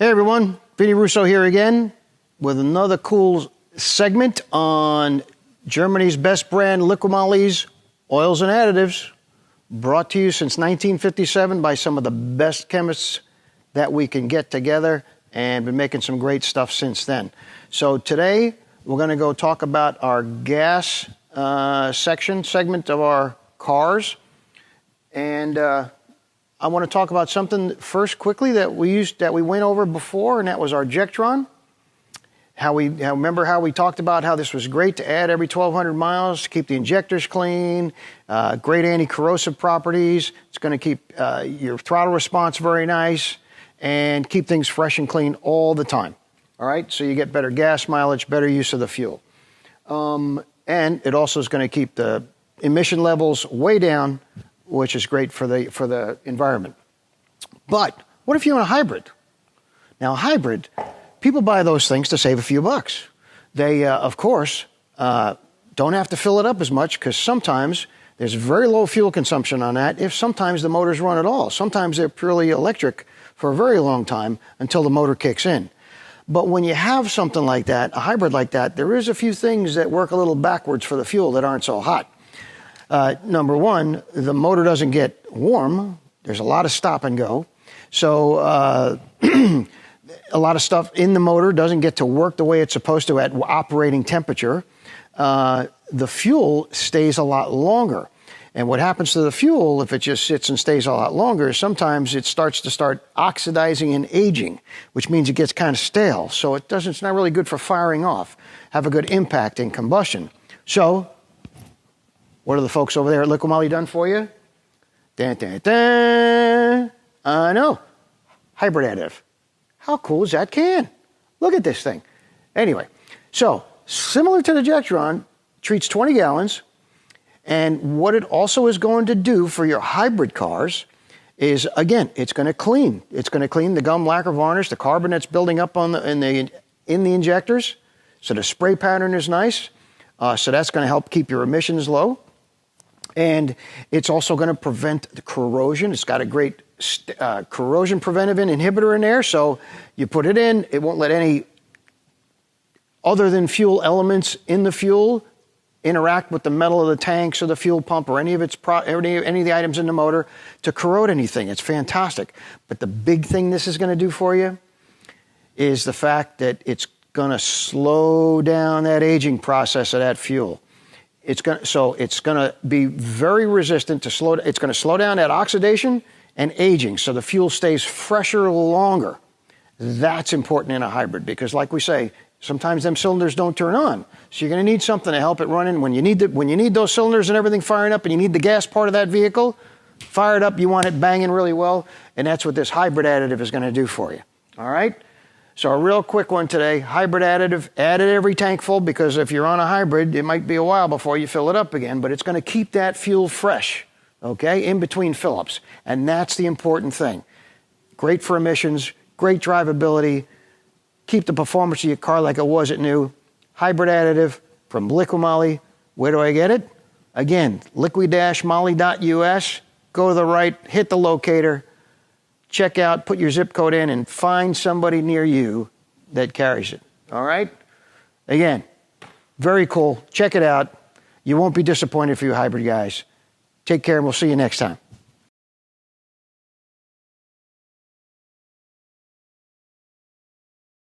Hey everyone, Vinny Russo here again with another cool segment on Germany's best brand, Liqui-Moly's Oils and Additives, brought to you since 1957 by some of the best chemists that we can get together, and been making some great stuff since then. So today we're going to go talk about our gas segment of our cars, and I want to talk about something first quickly that we went over before, and that was our Jectron. Remember how we talked about how this was great to add every 1,200 miles to keep the injectors clean, great anti-corrosive properties. It's going to keep your throttle response very nice and keep things fresh and clean all the time. All right, so you get better gas mileage, better use of the fuel. And it also is going to keep the emission levels way down, which is great for the environment. But what if you want a hybrid? Now, a hybrid, people buy those things to save a few bucks. They, of course, don't have to fill it up as much, because sometimes there's very low fuel consumption on that, if sometimes the motors run at all. Sometimes they're purely electric for a very long time until the motor kicks in. But when you have something like that, a hybrid like that, there is a few things that work a little backwards for the fuel that aren't so hot. Number one, the motor doesn't get warm. There's a lot of stop and go. So a lot of stuff in the motor doesn't get to work the way it's supposed to at operating temperature. The fuel stays a lot longer. And what happens to the fuel, if it just sits and stays a lot longer, is sometimes it starts oxidizing and aging, which means it gets kind of stale. So it's not really good for firing off, have a good impact in combustion. So what are the folks over there at Liqui-Moly done for you? Dun, dun, dun. I know. Hybrid additive. How cool is that can? Look at this thing. Anyway, so similar to the Jectron, treats 20 gallons. And what it also is going to do for your hybrid cars is, again, it's going to clean. It's going to clean the gum, lacquer, varnish, the carbon that's building up in the injectors. So the spray pattern is nice. So that's going to help keep your emissions low. And it's also going to prevent the corrosion. It's got a great corrosion preventive inhibitor in there. So you put it in, it won't let any other than fuel elements in the fuel interact with the metal of the tanks or the fuel pump or any of the items in the motor to corrode anything. It's fantastic. But the big thing this is going to do for you is the fact that it's going to slow down that aging process of that fuel. It's going to be very resistant to it's going to slow down that oxidation and aging, so the fuel stays fresher longer. That's important in a hybrid, because like we say, sometimes them cylinders don't turn on. So you're going to need something to help it run in. When you need those cylinders and everything firing up, and you need the gas part of that vehicle fired up, you want it banging really well, and that's what this hybrid additive is going to do for you. All right? So a real quick one today, hybrid additive, add it every tank full, because if you're on a hybrid, it might be a while before you fill it up again, but it's going to keep that fuel fresh, okay, in between fill-ups. And that's the important thing. Great for emissions, great drivability, keep the performance of your car like it was at new. Hybrid additive from Liqui-Moly. Where do I get it? Again, liqui-moly.us. Go to the right, hit the locator, check out, put your zip code in, and find somebody near you that carries it. All right? Again, very cool. Check it out. You won't be disappointed for you hybrid guys. Take care, and we'll see you next time.